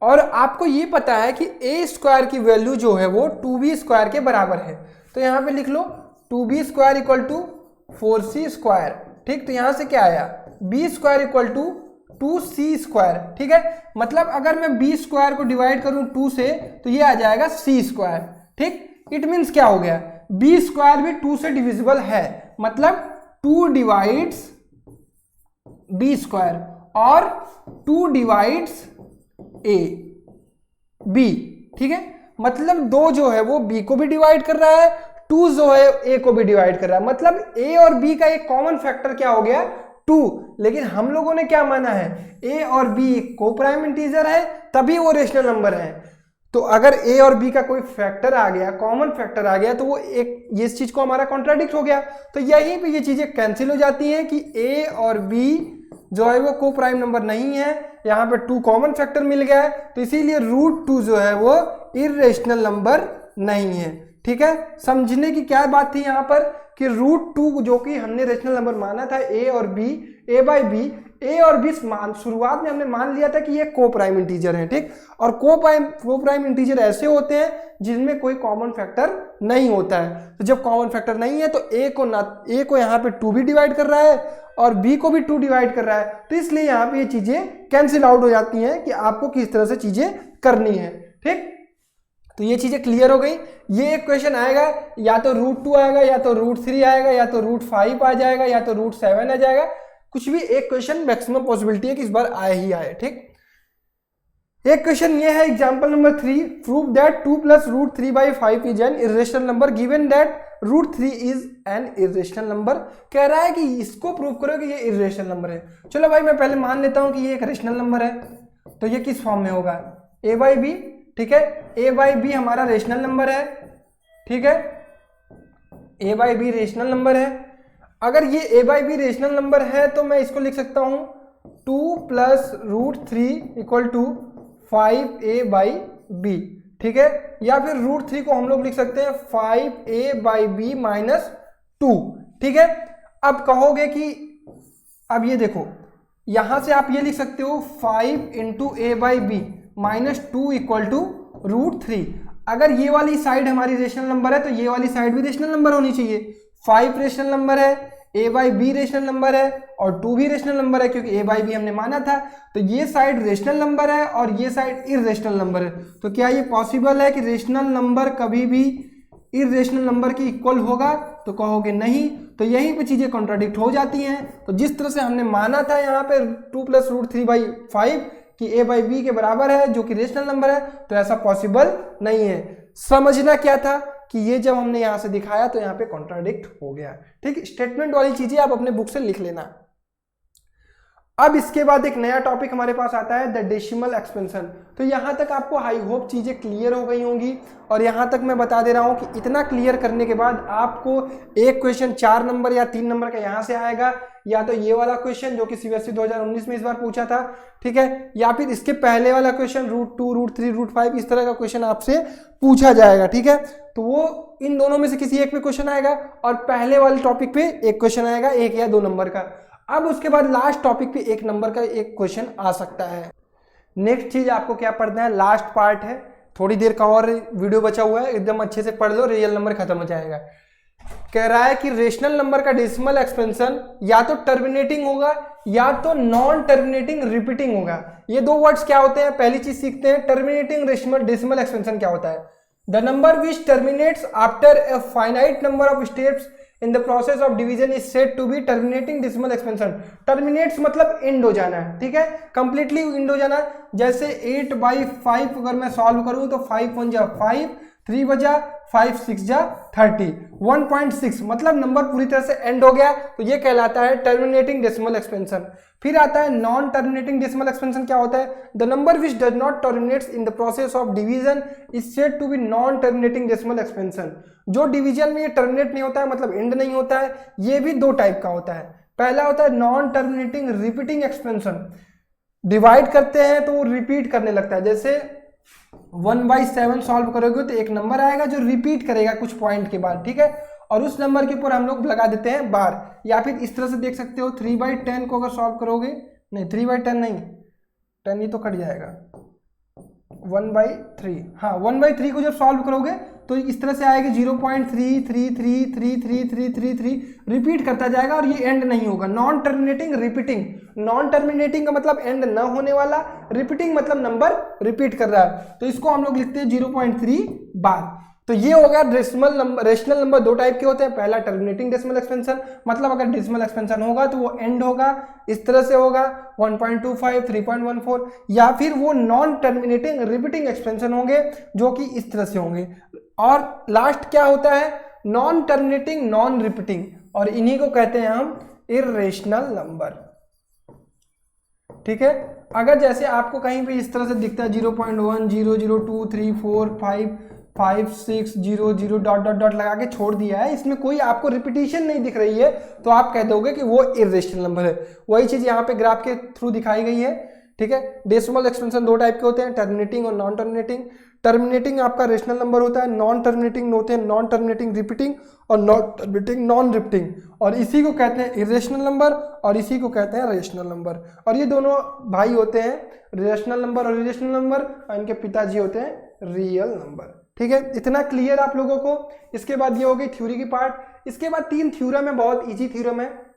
और आपको ये पता है कि a² की वैल्यू जो है वो 2b² के बराबर है, तो यहां पे लिख लो 2b² = 4c²। ठीक, तो यहां से क्या आया, b² = 2c²। ठीक है, मतलब अगर मैं b² को डिवाइड करूं 2 से तो ये आ जाएगा c²। ठीक, इट मीन्स क्या हो गया, b² भी 2 से डिविजिबल है, मतलब 2 डिवाइड्स b² और 2 डिवाइड्स a b। ठीक है, मतलब 2 जो है वो b को भी डिवाइड कर रहा है, 2 जो है a को भी डिवाइड कर रहा है, मतलब a और b का एक कॉमन फैक्टर क्या हो गया, 2। लेकिन हम लोगों ने क्या माना है, a और b को प्राइम इंटीजर है तभी वो रेशनल नंबर है। तो अगर a और b का कोई फैक्टर आ गया, कॉमन फैक्टर आ गया, तो वो एक ये इस चीज को हमारा कॉन्ट्राडिक्ट हो गया। तो यहीं पे ये चीजें कैंसिल हो जाती हैं कि a और b जो है वो को प्राइम नंबर नहीं है, यहाँ पे 2 कॉमन फैक्टर मिल गया है, तो इसीलिए √2 जो है वो इर्रेशनल नंबर नहीं है। ठीक है, समझने की क्या बात थी यहाँ पर कि √2 जो कि हमने रेशनल नंबर माना था a और b, a और b शुरुआत में हमने मान लिया था कि ये को प्राइम इंटीजर है। ठीक, और को प्राइम इंटीजर ऐसे होते हैं जिनमें कोई कॉमन फैक्टर नहीं होता है। तो जब कॉमन फैक्टर नहीं है तो a को यहाँ पे 2 भी डिवाइड कर रहा है और b को भी 2 डिवाइड कर रहा है, तो इसलिए यहाँ पे ये चीजें कैंसिल आउट हो जाती हैं कि आपको किस तरह से चीजें करनी है। ठीक, तो ये चीजें क्लियर हो गई। ये एक क्वेश्चन आएगा, या तो √2 आएगा, या तो √3 आएगा, या तो √5 आ जाएगा, या तो √7 आ जाएगा, कुछ भी एक क्वेश्चन मैक्सिमम पॉसिबिलिटी है कि इस बार आए ही आए। ठीक, एक क्वेश्चन ये है example number 3, prove that 2 + √3/5 is an irrational number given that √3 is an irrational number. कह रहा है कि इसको प्रूव करो कि ये इर्रेशनल नंबर है। चलो भाई मैं पहले मान लेता हूं कि ये एक रेशनल नंबर है, तो ये किस फॉर्म में होगा, a/b। ठीक है, a/b हमारा रेशनल नंबर है। ठीक है, a/b रेशनल नंबर है। अगर ये a/b रेशनल नंबर है तो मैं इसको लिख सकता हूं 2 + √3 = 5a/b। ठीक है, या फिर √3 को हम लोग लिख सकते हैं 5a/b - 2। ठीक है, अब कहोगे कि अब ये देखो यहां से आप ये लिख सकते हो 5 × a/b - 2 = √3। अगर ये वाली साइड हमारी रेशनल नंबर है तो ये वाली साइड भी रेशनल नंबर होनी चाहिए। 5 रेशनल नंबर है, a/b रेशनल नंबर है और 2 भी रेशनल नंबर है क्योंकि a/b हमने माना था। तो ये साइड रेशनल नंबर है और ये साइड इर्रेशनल नंबर है। तो क्या ये पॉसिबल है कि रेशनल नंबर कभी भी इर्रेशनल नंबर के इक्वल होगा, तो कहोगे नहीं। तो यहीं पे चीजें कॉन्ट्राडिक्ट हो जाती हैं। तो जिस तरह से हमने माना था यहाँ पे 2 + √3/5 कि a/b के बराबर है जो कि रेशनल नंबर है, तो ऐसा पॉसिबल नहीं है। समझना क्या था कि ये जब हमने यहां से दिखाया तो यहाँ पे कॉन्ट्राडिक्ट हो गया। ठीक, स्टेटमेंट वाली चीजें आप अपने बुक से लिख लेना। अब इसके बाद एक नया टॉपिक हमारे पास आता है, द डेसिमल एक्सपेंशन। तो यहाँ तक आपको आई होप चीज़ें क्लियर हो गई होंगी, और यहाँ तक मैं बता दे रहा हूँ कि इतना क्लियर करने के बाद आपको एक क्वेश्चन 4 नंबर या 3 नंबर का यहाँ से आएगा, या तो ये वाला क्वेश्चन जो कि सीबीएसई 2019 में इस बार पूछा था, ठीक है, या फिर इसके पहले वाला क्वेश्चन √2, √3, √5 इस तरह का क्वेश्चन आपसे पूछा जाएगा, ठीक है। तो वो इन दोनों में से किसी एक पे क्वेश्चन आएगा, और पहले वाले टॉपिक पे एक क्वेश्चन आएगा 1 या 2 नंबर का। अब उसके बाद लास्ट टॉपिक पे 1 नंबर का एक क्वेश्चन आ सकता है। नेक्स्ट चीज आपको क्या पढ़ना है, लास्ट पार्ट है, थोड़ी देर का और वीडियो बचा हुआ है, एकदम अच्छे से पढ़ लो, रियल नंबर खत्म हो जाएगा। कह रहा है कि रेशनल नंबर का डेसिमल एक्सपेंशन या तो टर्मिनेटिंग होगा या तो नॉन टर्मिनेटिंग रिपीटिंग होगा। ये दो वर्ड्स क्या होते हैं, पहली चीज सीखते हैं, टर्मिनेटिंग डेसिमल एक्सपेंशन क्या होता है। The number which terminates after a finite number of steps in the process of division is said to be terminating decimal expansion। terminates मतलब end हो जाना है, ठीक है, completely end हो जाना। जैसे 8/5 अगर मैं सॉल्व करूं तो 5 1 जा 5, 3 बजा 5 6 जा 30, 1.6 मतलब नंबर पूरी तरह से एंड हो गया, तो ये कहलाता है टर्मिनेटिंग डेसिमल एक्सपेंशन। फिर आता है नॉन टर्मिनेटिंग डेसिमल एक्सपेंशन। क्या होता है, the number which does not terminates in the process of division is said to be non terminating decimal expansion. जो डिवीजन में ये टर्मिनेट नहीं होता है, मतलब एंड नहीं होता है, ये भी दो टाइप का होता है। पहला होता है non terminating repeating expansion, divide करते हैं तो वो रिपीट करने लगता है। जैसे 1/7 सॉल्व करोगे तो एक नंबर आएगा जो रिपीट करेगा कुछ पॉइंट के बाद, ठीक है, और उस नंबर के ऊपर हम लोग लगा देते हैं बार। या फिर इस तरह से देख सकते हो 3/10 को अगर सॉल्व करोगे, नहीं 3/10 नहीं, 10 ही तो कट जाएगा, 1/3, हाँ 1/3 को जब सॉल्व करोगे तो इस तरह से आएगा 0.3333333 रिपीट करता जाएगा, और ये एंड नहीं होगा। Non terminating repeating, non terminating का मतलब एंड न होने वाला, रिपीटिंग मतलब नंबर रिपीट कर रहा है, तो इसको हम लोग लिखते हैं 0.3 बार। तो ये हो गया रेशनल नंबर दो टाइप के होते हैं। पहला टर्मिनेटिंग डेसिमल एक्सपेंशन, मतलब अगर डेसिमल एक्सपेंशन होगा तो वो एंड होगा, इस तरह से होगा 1.25, 3.14, या फिर वो नॉन टर्मिनेटिंग रिपीटिंग एक्सपेंशन होंगे जो कि इस तरह से होंगे। और लास्ट क्या होता है, नॉन टर्मिनेटिंग नॉन रिपीटिंग, और इन्हीं को कहते हैं हम इर्रेशनल नंबर, ठीक है। अगर जैसे आपको कहीं पे इस तरह से दिखता है 0.1 0 0 2 3 4 5 5 6 0 0 डॉट डॉट डॉट लगा के छोड़ दिया है, इसमें कोई आपको रिपीटिशन नहीं दिख रही है, तो आप कह दोगे कि वो इर्रेशनल नंबर है। वही चीज यहाँ पे ग्राफ के थ्रू दिखाई गई है, ठीक है। डेसिमल एक्सपेंशन दो टाइप के होते हैं, टर्मिनेटिंग और नॉन टर्मिनेटिंग। टर्मिनेटिंग आपका रेशनल नंबर होता है, नॉन टर्मिनेटिंग होते हैं नॉन टर्मिनेटिंग रिपीटिंग और नॉन टर्मिनेटिंग नॉन रिपीटिंग, और इसी को कहते हैं इरेशनल नंबर और इसी को कहते हैं रेशनल नंबर। और ये दोनों भाई होते हैं, रेशनल नंबर और इरेशनल नंबर, और इनके पिताजी होते हैं रियल नंबर, ठीक है। इतना क्लियर आप लोगों को। इसके बाद ये हो गई थ्योरी की पार्ट। इसके बाद 3 थ्योरम है, बहुत इजी थ्योरम है,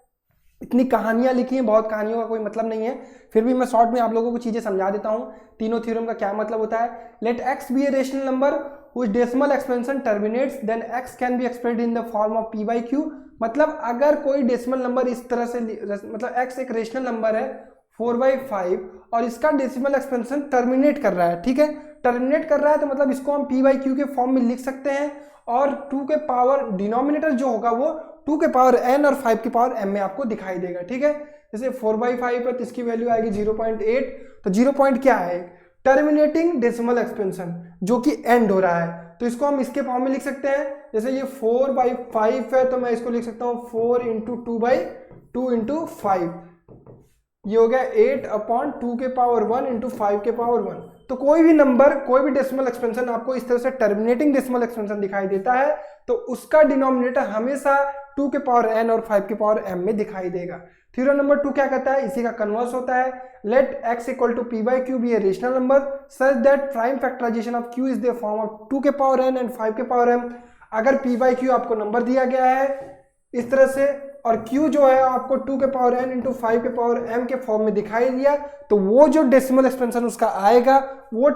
इतनी कहानियां लिखी हैं, बहुत कहानियों का कोई मतलब नहीं है, फिर भी मैं शॉर्ट में आप लोगों को चीजें समझा देता हूं। तीनों थ्योरम का क्या मतलब होता है। Let x be a rational number which decimal expansion terminates then x can be expressed in the form of p/q। मतलब अगर कोई डेसिमल नंबर इस तरह से, मतलब x एक रेशनल नंबर है 4/5 और इसका डेसिमल एक्सपेंशन टर्मिनेट कर रहा है, ठीक है, टर्मिनेट कर रहा है, तो मतलब इसको हम p/q के फॉर्म में लिख सकते हैं, और 2 के पावर डिनोमिनेटर जो होगा वो 2 के पावर n और 5 के पावर m में आपको दिखाई देगा, ठीक है। जैसे 4/5 है तो इसकी वैल्यू आएगी 0.8, तो 0 पॉइंट क्या है, टर्मिनेटिंग डेसिमल एक्सपेंशन जो कि एंड हो रहा है, तो इसको हम इसके फॉर्म में लिख सकते हैं। जैसे ये 4/5 है तो मैं इसको लिख सकता हूँ 4 × 2/2 × 5, ये हो गया 8/2 के पावर 1 × 5 के पावर 1। तो कोई भी नंबर, कोई भी डेसिमल एक्सपेंशन आपको इस तरह से टर्मिनेटिंग डेसिमल एक्सपेंशन दिखाई देता है, तो उसका डिनोमिनेटर हमेशा 2 के पावर n और 5 के पावर m में दिखाई देगा। थ्योरम नंबर 2 क्या कहता है, इसी का कन्वर्स होता है। Let x = p/q be a rational number such that prime factorisation of q is the form of 2 के पावर n एंड 5 के पावर m। अगर p/q आपको नंबर दिया गया है इस तरह से, और q जो है आपको 2 के पावर n × 5 के पावर m के फॉर्म में दिखाई दिया, तो वो जो डेसिमल एक्सपेंशन उसका आएगा वो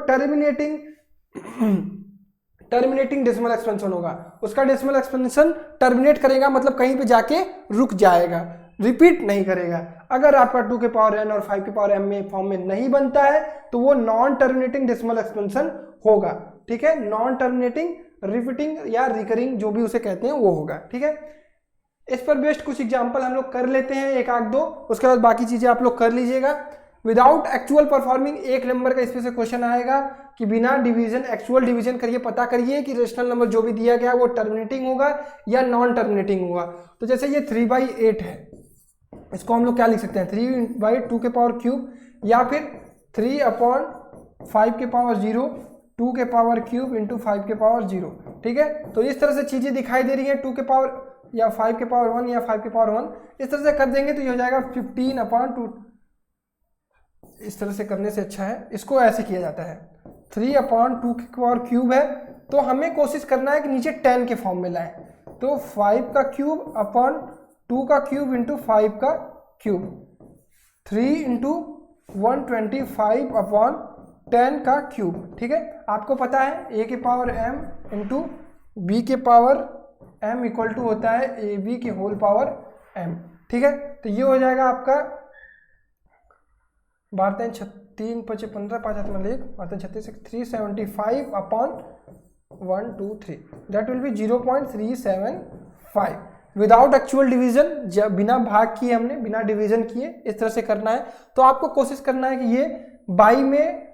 टर्मिनेटिंग डेसिमल एक्सपेंशन होगा। उसका डेसिमल एक्सपेंशन टर्मिनेट करेगा, मतलब कहीं पे जाके रुक जाएगा, रिपीट नहीं करेगा। अगर आपका 2 के पावर n और 5 के पावर m में फॉर्म में नहीं बनता है तो वो नॉन टर्मिनेटिंग डेसिमल एक्सपेंशन होगा, ठीक है। नॉन टर्मिनेटिंग रिपीटिंग या रिकरिंग जो भी उसे कहते हैं वो होगा, ठीक है। इस पर बेस्ड कुछ एग्जाम्पल हम लोग कर लेते हैं, एक आध दो, उसके बाद बाकी चीजें आप लोग कर लीजिएगा। विदाउट एक्चुअल परफॉर्मिंग, एक नंबर का इसमें से क्वेश्चन आएगा कि बिना डिवीजन एक्चुअल डिवीजन करिए, पता करिए कि रेशनल नंबर जो भी दिया गया वो टर्मिनेटिंग होगा या नॉन टर्मिनेटिंग होगा। तो जैसे ये 3/8 है, इसको हम लोग क्या लिख सकते हैं, 3/2 के पावर क्यूब, या फिर 3/5 के पावर 0, 2 के पावर क्यूब इंटू 5 के पावर 0। ठीक है, तो इस तरह से चीजें दिखाई दे रही है, 2 के पावर या 5 के पावर 1 या 5 के पावर 1, इस तरह से कर देंगे तो ये हो जाएगा 15/2। इस तरह से करने से अच्छा है, इसको ऐसे किया जाता है, 3/2 के पावर क्यूब है, तो हमें कोशिश करना है कि नीचे 10 के फॉर्म में लाएं, तो 5 का क्यूब अपॉन 2 का क्यूब इंटू 5 का क्यूब, 3 इंटू 125 अपॉन 10 का क्यूब। ठीक है, आपको पता है a के पावर m इंटू b के पावर m इक्वल टू होता है ab के होल पावर m। ठीक है, तो ये हो जाएगा आपका 3 5 15 5 7 1 36 375 upon 1 2 3, that will be 0.375 without actual division, बिना भाग किए हमने, बिना डिवीजन किए इस तरह से करना है। तो आपको कोशिश करना है कि ये बाई में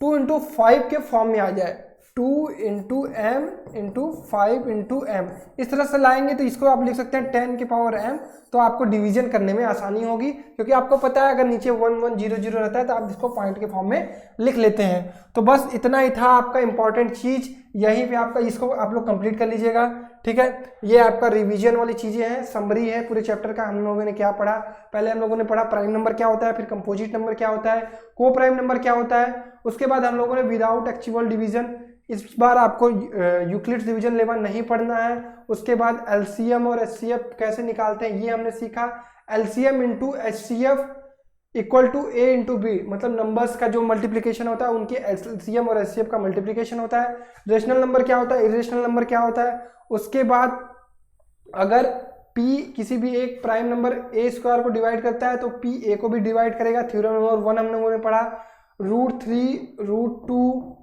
2 इंटू 5 के फॉर्म में आ जाए, 2 into m into 5 into m, इस तरह से लाएंगे तो इसको आप लिख सकते हैं 10 के पावर m, तो आपको डिवीजन करने में आसानी होगी, क्योंकि आपको पता है अगर नीचे 1 1 0 0 रहता है तो आप इसको पॉइंट के फॉर्म में लिख लेते हैं। तो बस इतना ही था आपका इंपॉर्टेंट चीज, यहीं पे आपका इसको आप लोग कंप्लीट कर लीजिएगा। ठीक है, ये आपका रिवीजन वाली चीजें हैं, समरी है पूरे चैप्टर का, हम लोगों ने क्या पढ़ा, पहले हम लोगों ने पढ़ा प्राइम नंबर क्या होता है, फिर कंपोजिट नंबर क्या होता है, को प्राइम नंबर क्या होता है, उसके बाद हम लोगों ने विदाउट एक्चुअल डिवीजन, इस बार आपको यूक्लिड्स डिवीजन लेवल नहीं पढ़ना है, उसके बाद एलसीएम और एचसीएफ कैसे निकालते हैं ये हमने सीखा, LCM into HCF equal to a into b, मतलब नंबर्स का जो मल्टीप्लीकेशन होता है उनके एलसीएम और एचसीएफ का मल्टीप्लीकेशन होता है, रेशनल नंबर क्या होता है, इरेशनल नंबर क्या होता है, उसके बाद अगर p किसी भी एक प्राइम नंबर a स्क्वायर को डिवाइड करता है तो p a को भी डिवाइड करेगा, थ्योरम नंबर 1 हम लोगों ने पढ़ा, √3 √2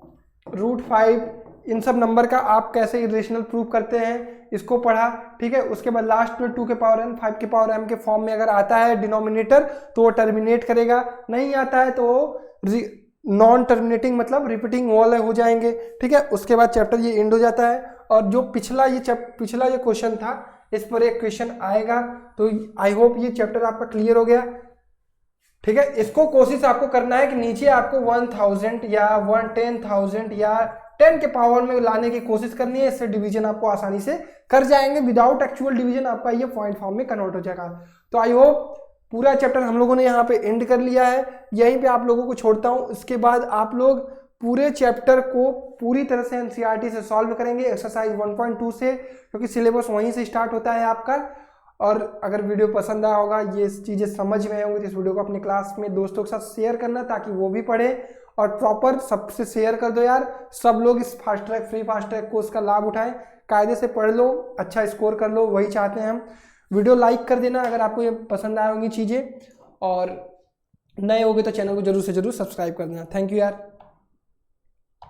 √5, इन सब नंबर का आप कैसे इरेशनल प्रूव करते हैं इसको पढ़ा। ठीक है, उसके बाद लास्ट में 2 के पावर n 5 के पावर m के फॉर्म में अगर आता है डिनोमिनेटर तो वो टर्मिनेट करेगा, नहीं आता है तो नॉन टर्मिनेटिंग मतलब रिपीटिंग वाले हो जाएंगे। ठीक है, उसके बाद चैप्टर ये एंड हो जाता है। और जो पिछला ये क्वेश्चन था इस पर एक क्वेश्चन आएगा, तो आई होप ये चैप्टर आपका क्लियर हो गया। ठीक है, इसको कोशिश आपको करना है कि नीचे आपको 1000 या 110,000 या 10 के पावर में लाने की कोशिश करनी है, इससे डिवीजन आपको आसानी से कर जाएंगे, विदाउट एक्चुअल डिवीजन आपका ये पॉइंट फॉर्म में कन्वर्ट हो जाएगा। तो आई होप पूरा चैप्टर हम लोगों ने यहाँ पे एंड कर लिया है, यहीं पे आप लोगों को छोड़ता हूँ। इसके बाद आप लोग पूरे चैप्टर को पूरी तरह से एनसीईआरटी से सॉल्व करेंगे, एक्सरसाइज 1.2 से, क्योंकि सिलेबस वहीं से स्टार्ट होता है आपका। और अगर वीडियो पसंद आया होगा, ये चीज़ें समझ में आएंगी तो इस वीडियो को अपनी क्लास में दोस्तों के साथ शेयर करना ताकि वो भी पढ़े, और प्रॉपर सबसे शेयर कर दो यार, सब लोग इस fast track free fast track course का लाभ उठाएं, कायदे से पढ़ लो, अच्छा स्कोर कर लो, वही चाहते हैं हम। वीडियो लाइक कर देना अगर आपको ये पसंद आए होंगी चीज़ें, और नए होगे तो चैनल को जरूर से जरूर सब्सक्राइब कर देना। थैंक यू यार।